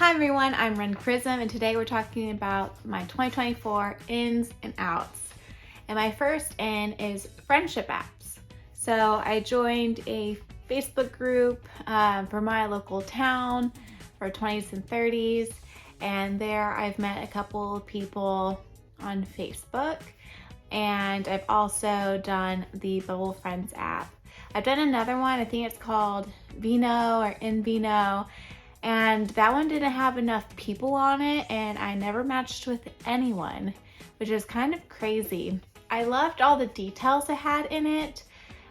Hi everyone, I'm wrenchrism and today we're talking about my 2024 ins and outs. And my first in is friendship apps. So I joined a Facebook group for my local town for 20s and 30s, and there I've met a couple of people on Facebook, and I've also done the Bubble Friends app. I've done another one, I think it's called Vino or In Vino, and that one didn't have enough people on it and I never matched with anyone, which is kind of crazy. I loved all the details it had in it,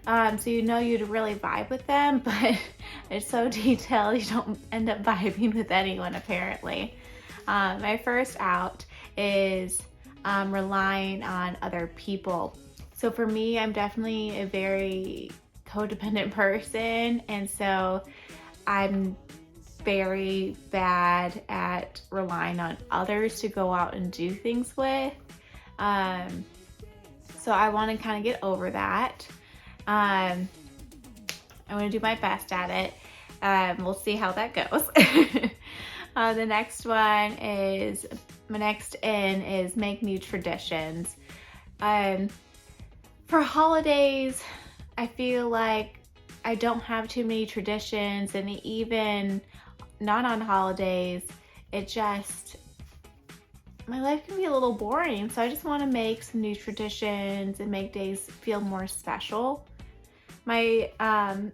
so you know you'd really vibe with them, but it's so detailed you don't end up vibing with anyone apparently. My first out is relying on other people. So for me, I'm definitely a very codependent person, and so I'm very bad at relying on others to go out and do things with. So I want to kind of get over that. I'm going to do my best at it. We'll see how that goes. The next one is, my next in is make new traditions. For holidays, I feel like I don't have too many traditions, and even not on holidays, my life can be a little boring, so I just want to make some new traditions and make days feel more special. My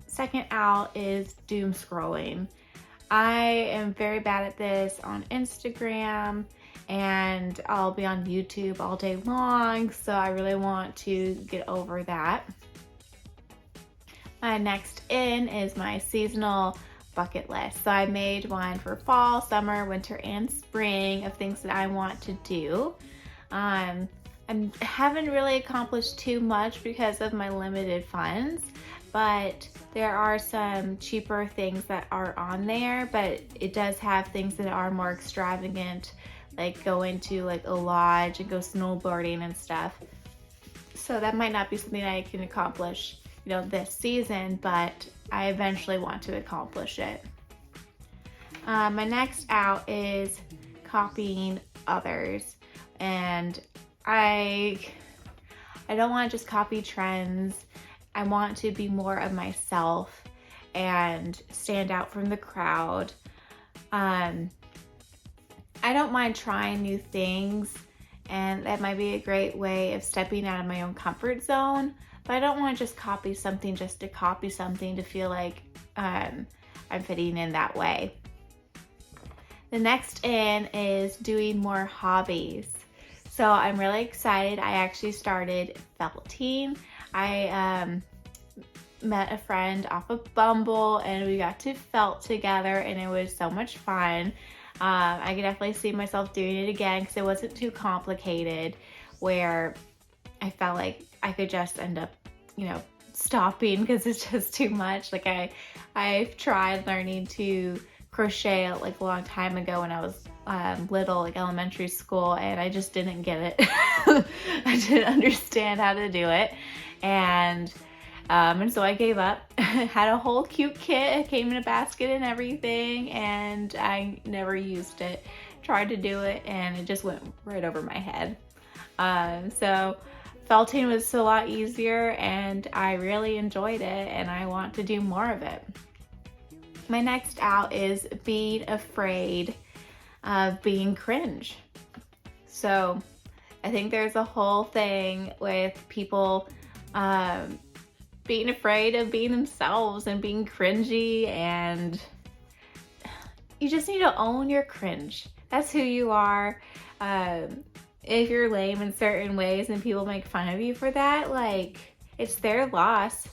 second out is doom scrolling. I am very bad at this on Instagram, and I'll be on YouTube all day long, so I really want to get over that. My next in is my seasonal bucket list. So I made one for fall, summer, winter, and spring of things that I want to do. I haven't really accomplished too much because of my limited funds, but there are some cheaper things that are on there, but it does have things that are more extravagant, like going to like a lodge and go snowboarding and stuff. So that might not be something I can accomplish, this season, but I eventually want to accomplish it. My next out is copying others, and I don't want to just copy trends. I want to be more of myself and stand out from the crowd. I don't mind trying new things, and that might be a great way of stepping out of my own comfort zone. But I don't want to just copy something just to copy something to feel like I'm fitting in that way. The next in is doing more hobbies. So I'm really excited. I actually started felting. I met a friend off of Bumble and we got to felt together, and it was so much fun. I could definitely see myself doing it again because it wasn't too complicated, where I felt like I could just end up, stopping because it's just too much. Like I've tried learning to crochet like a long time ago when I was little, like elementary school, and I just didn't get it. I didn't understand how to do it, and so I gave up. Had a whole cute kit. It came in a basket and everything, and I never used it. Tried to do it, and it just went right over my head. So felting was a lot easier, and I really enjoyed it, and I want to do more of it. My next out is being afraid of being cringe. So I think there's a whole thing with people being afraid of being themselves and being cringy, and you just need to own your cringe. That's who you are. If you're lame in certain ways and people make fun of you for that, like, it's their loss.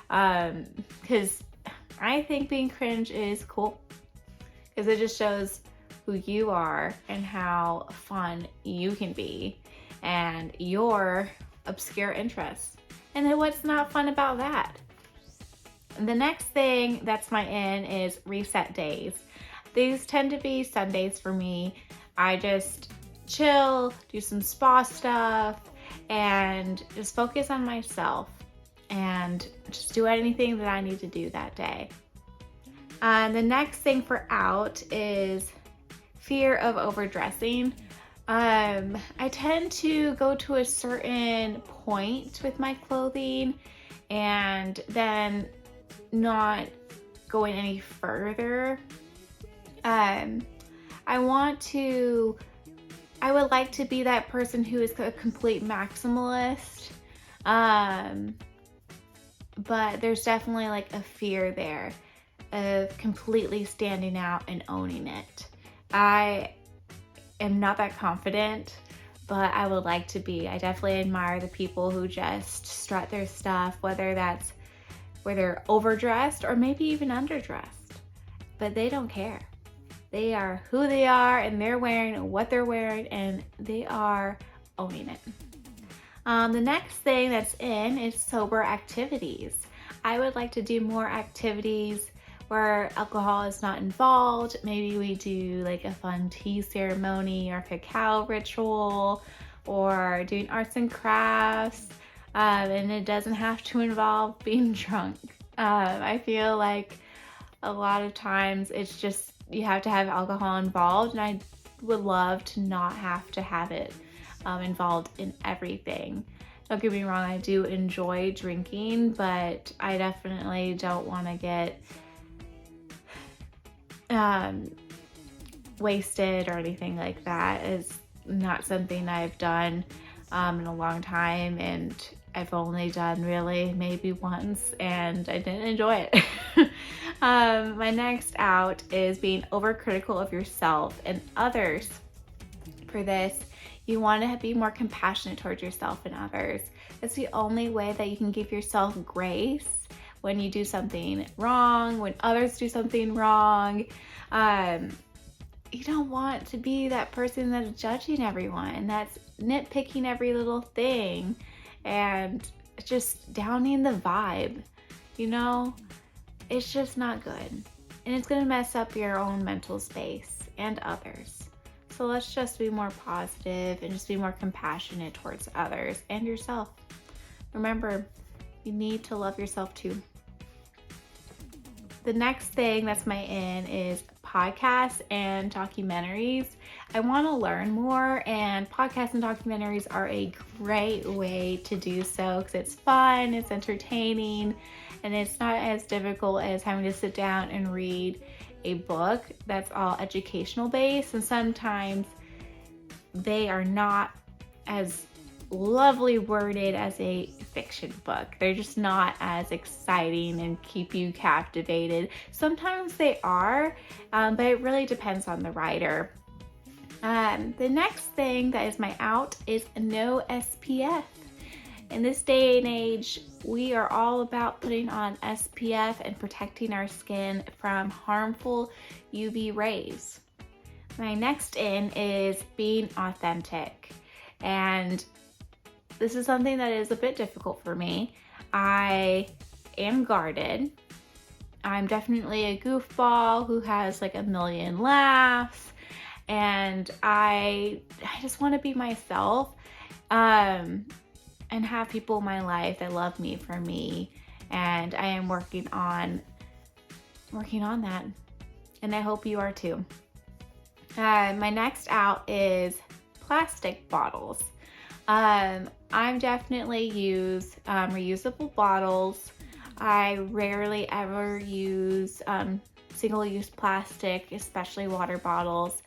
Because I think being cringe is cool, because it just shows who you are and how fun you can be and your obscure interests. And then what's not fun about that? The next thing that's my in is reset days. These tend to be Sundays for me. I just chill, do some spa stuff, and just focus on myself and just do anything that I need to do that day. The next thing for out is fear of overdressing. I tend to go to a certain point with my clothing and then not going any further. I would like to be that person who is a complete maximalist. But there's definitely like a fear there of completely standing out and owning it. I am not that confident, but I would like to be. I definitely admire the people who just strut their stuff, whether that's where they're overdressed or maybe even underdressed, but they don't care. They are who they are and they're wearing what they're wearing and they are owning it. The next thing that's in is sober activities. I would like to do more activities where alcohol is not involved. Maybe we do like a fun tea ceremony or cacao ritual or doing arts and crafts. And it doesn't have to involve being drunk. I feel like a lot of times it's just you have to have alcohol involved, and I would love to not have to have it involved in everything. Don't get me wrong, I do enjoy drinking, but I definitely don't want to get wasted or anything like that. It's not something I've done in a long time, and I've only done really maybe once, and I didn't enjoy it. My next out is being overcritical of yourself and others. For this, you want to be more compassionate towards yourself and others. It's the only way that you can give yourself grace when you do something wrong, when others do something wrong. You don't want to be that person that's judging everyone, that's nitpicking every little thing and just downing the vibe. You know, it's just not good. And it's going to mess up your own mental space and others. So let's just be more positive and just be more compassionate towards others and yourself. Remember, you need to love yourself too. The next thing that's my in is podcasts and documentaries. I want to learn more, and podcasts and documentaries are a great way to do so because it's fun, it's entertaining, and it's not as difficult as having to sit down and read a book that's all educational based, and sometimes they are not as lovely worded as a fiction book. They're just not as exciting and keep you captivated. Sometimes they are, but it really depends on the writer. The next thing that is my out is no SPF. In this day and age, we are all about putting on SPF and protecting our skin from harmful UV rays. My next in is being authentic. And this is something that is a bit difficult for me. I am guarded. I'm definitely a goofball who has like a million laughs. And I just want to be myself. And have people in my life that love me for me, and I am working on that, and I hope you are too. My next out is plastic bottles. I'm definitely use reusable bottles. I rarely ever use single-use plastic, especially water bottles,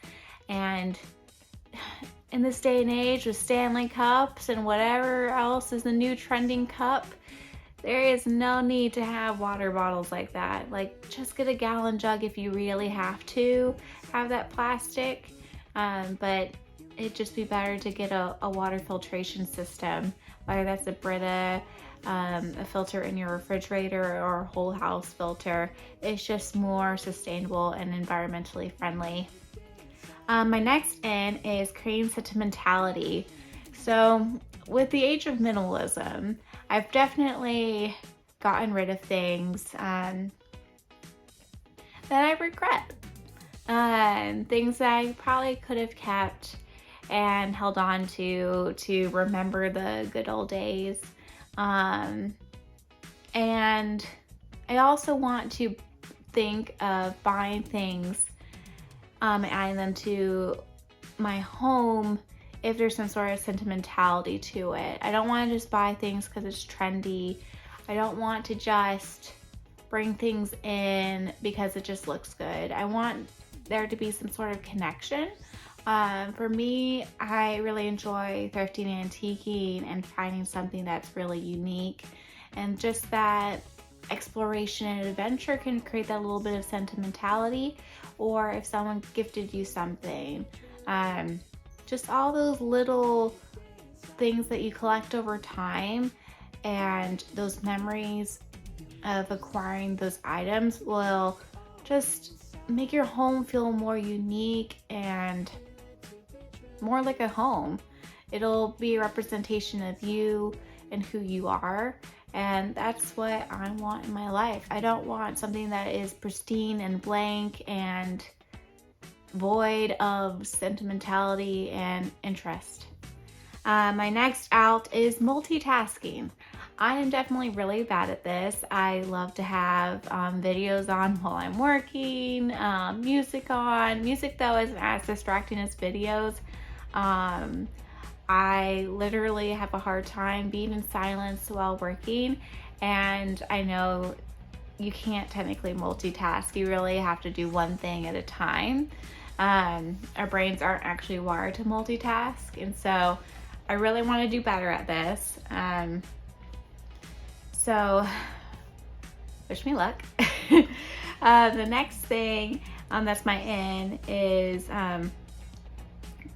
and in this day and age with Stanley cups and whatever else is the new trending cup, there is no need to have water bottles like that. Like, just get a gallon jug if you really have to have that plastic, but it'd just be better to get a water filtration system, whether that's a Brita, a filter in your refrigerator, or a whole house filter. It's just more sustainable and environmentally friendly. My next in is creating sentimentality. So with the age of minimalism, I've definitely gotten rid of things that I regret. Things that I probably could have kept and held on to remember the good old days. And I also want to think of buying things adding them to my home if there's some sort of sentimentality to it. I don't want to just buy things because it's trendy. I don't want to just bring things in because it just looks good. I want there to be some sort of connection. For me, I really enjoy thrifting and antiquing and finding something that's really unique, and just that exploration and adventure can create that little bit of sentimentality. Or if someone gifted you something, just all those little things that you collect over time, and those memories of acquiring those items will just make your home feel more unique and more like a home. It'll be a representation of you and who you are, and that's what I want in my life. I don't want something that is pristine and blank and void of sentimentality and interest. My next out is multitasking. I am definitely really bad at this. I love to have videos on while I'm working, music on. Music, though, isn't as distracting as videos. I literally have a hard time being in silence while working, and I know you can't technically multitask. You really have to do one thing at a time. Our brains aren't actually wired to multitask, and so I really want to do better at this. So wish me luck. The next thing that's my in is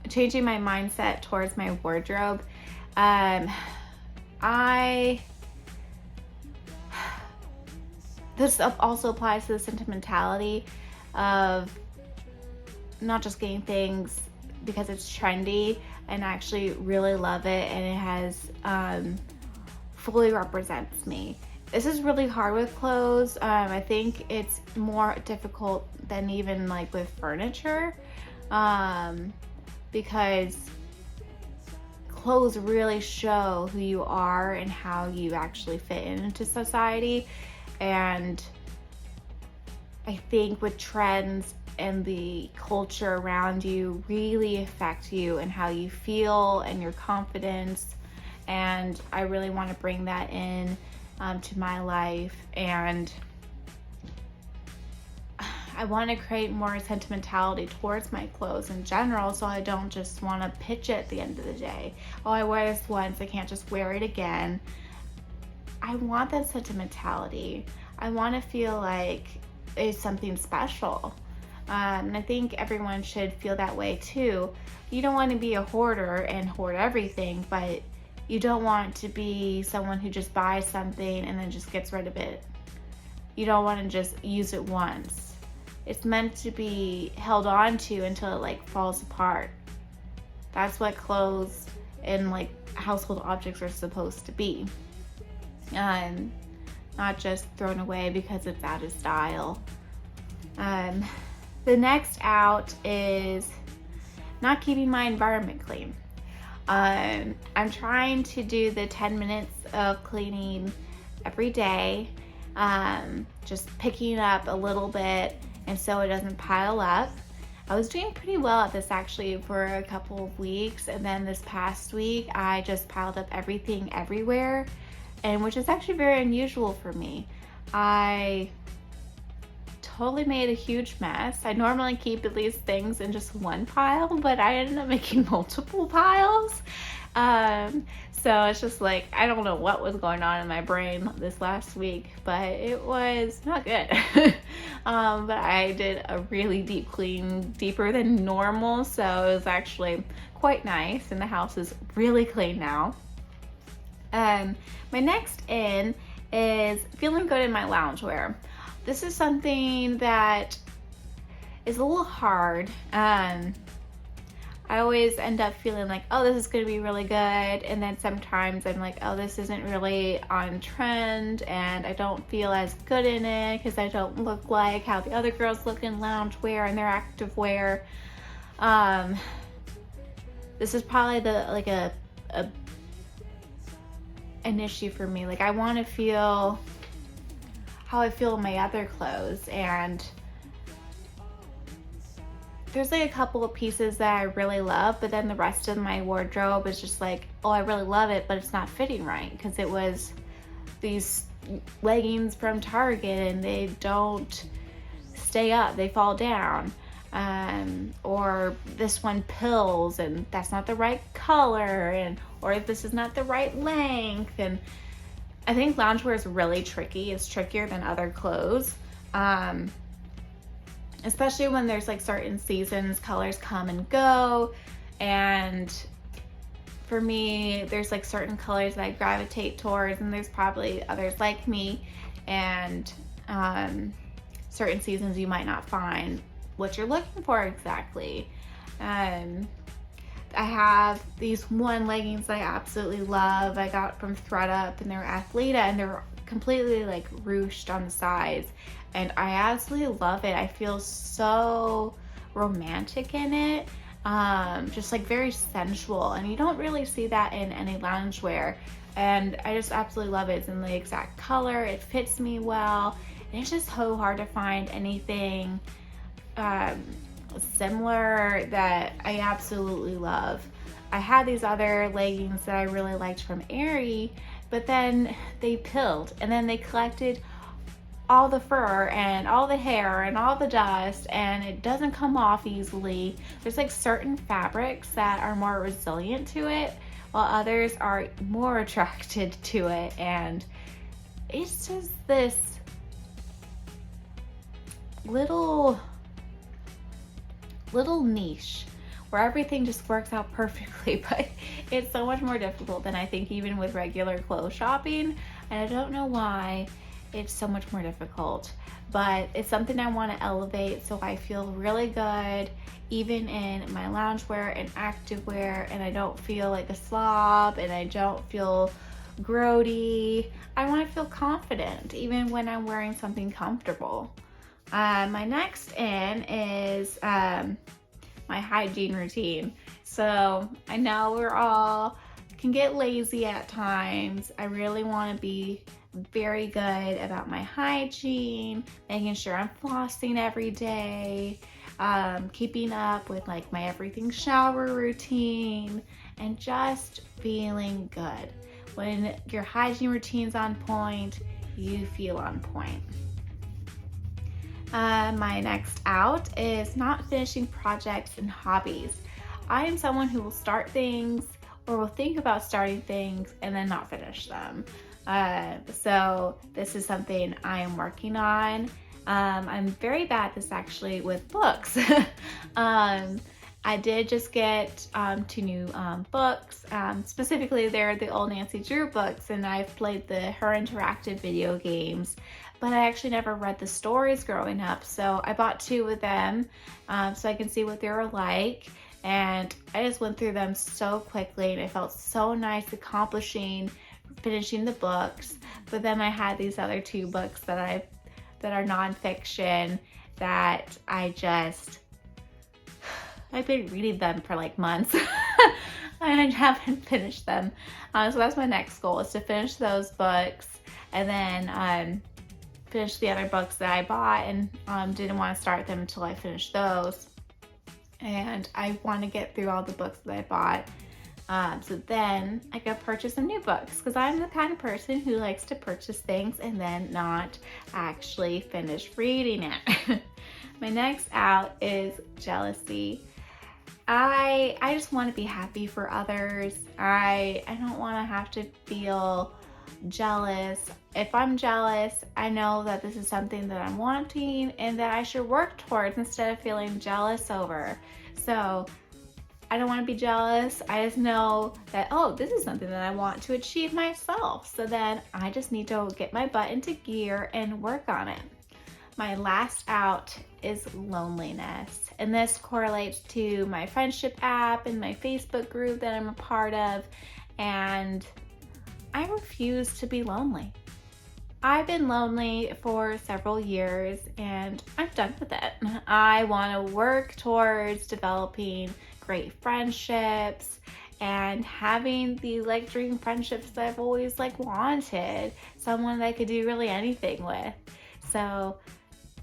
changing my mindset towards my wardrobe. This also applies to the sentimentality of not just getting things because it's trendy, and I actually really love it, and it has fully represents me. This is really hard with clothes. I think it's more difficult than even like with furniture, because clothes really show who you are and how you actually fit into society. And I think with trends and the culture around you really affect you and how you feel and your confidence. And I really want to bring that in to my life, and I want to create more sentimentality towards my clothes in general, so I don't just want to pitch it at the end of the day. Oh, I wear this once, I can't just wear it again. I want that sentimentality. I want to feel like it's something special. And I think everyone should feel that way too. You don't want to be a hoarder and hoard everything, but you don't want to be someone who just buys something and then just gets rid of it. You don't want to just use it once. It's meant to be held on to until it like falls apart. That's what clothes and like household objects are supposed to be. Not just thrown away because it's out of style. The next out is not keeping my environment clean. I'm trying to do the 10 minutes of cleaning every day, just picking up a little bit, and so it doesn't pile up. I was doing pretty well at this actually for a couple of weeks, and then this past week I just piled up everything everywhere, and which is actually very unusual for me. I totally made a huge mess. I normally keep at least things in just one pile, but I ended up making multiple piles. So it's just like, I don't know what was going on in my brain this last week, but it was not good. But I did a really deep clean, deeper than normal, so it was actually quite nice, and the house is really clean now. My next in is feeling good in my loungewear. This is something that is a little hard. I always end up feeling like, oh, this is going to be really good. And then sometimes I'm like, oh, this isn't really on trend, and I don't feel as good in it because I don't look like how the other girls look in loungewear and their active wear. This is probably an issue for me. Like, I want to feel how I feel in my other clothes, and there's like a couple of pieces that I really love, but then the rest of my wardrobe is just like, oh, I really love it, but it's not fitting right because it was these leggings from Target and they don't stay up, they fall down. Or this one pills and that's not the right color, and or this is not the right length. And I think loungewear is really tricky. It's trickier than other clothes. Especially when there's like certain seasons, colors come and go. And for me, there's like certain colors that I gravitate towards, and there's probably others like me. And certain seasons you might not find what you're looking for exactly. I have these one leggings that I absolutely love. I got from ThredUp, and they're Athleta, and they're completely like ruched on the sides, and I absolutely love it. I feel so romantic in it, just like very sensual, and you don't really see that in any loungewear, and I just absolutely love it. It's in the exact color, it fits me well, and it's just so hard to find anything similar that I absolutely love. I had these other leggings that I really liked from Aerie, but then they pilled, and then they collected all the fur and all the hair and all the dust, and it doesn't come off easily. There's like certain fabrics that are more resilient to it, while others are more attracted to it, and it's just this little niche where everything just works out perfectly, but it's so much more difficult than I think even with regular clothes shopping, and I don't know why it's so much more difficult, but it's something I want to elevate so I feel really good even in my loungewear and activewear, and I don't feel like a slob, and I don't feel grody. I want to feel confident even when I'm wearing something comfortable. My next in is my hygiene routine. So I know we're all can get lazy at times. I really want to be very good about my hygiene, making sure I'm flossing every day, keeping up with like my everything shower routine, and just feeling good. When your hygiene routine's on point, you feel on point. My next out is not finishing projects and hobbies. I am someone who will start things or will think about starting things and then not finish them. So this is something I am working on. I'm very bad at this actually with books. I did just get 2 new books. Specifically, they're the old Nancy Drew books, and I've played her interactive video games, but I actually never read the stories growing up. So I bought 2 of them so I can see what they were like. And I just went through them so quickly, and it felt so nice finishing the books. But then I had these other 2 books that are nonfiction that I've been reading them for like months and I haven't finished them. So that's my next goal, is to finish those books, and then finish the other books that I bought and didn't want to start them until I finished those. And I want to get through all the books that I bought, so then I could purchase some new books, because I'm the kind of person who likes to purchase things and then not actually finish reading it. My next out is jealousy. I just want to be happy for others. I don't want to have to feel jealous. If I'm jealous, I know that this is something that I'm wanting and that I should work towards instead of feeling jealous over. So I don't want to be jealous. I just know that, oh, this is something that I want to achieve myself. So then I just need to get my butt into gear and work on it. My last out is loneliness. And this correlates to my friendship app and my Facebook group that I'm a part of. And I refuse to be lonely. I've been lonely for several years and I'm done with it. I want to work towards developing great friendships and having these like dream friendships that I've always like wanted. Someone that I could do really anything with. So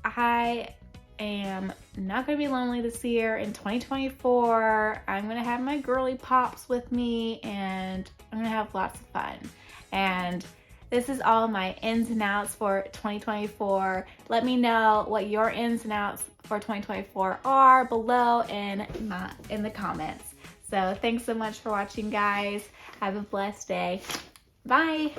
I am not going to be lonely this year. In 2024, I'm going to have my girly pops with me, and I'm going to have lots of fun. And this is all my ins and outs for 2024. Let me know what your ins and outs for 2024 are below in the comments. So thanks so much for watching, guys. Have a blessed day. Bye.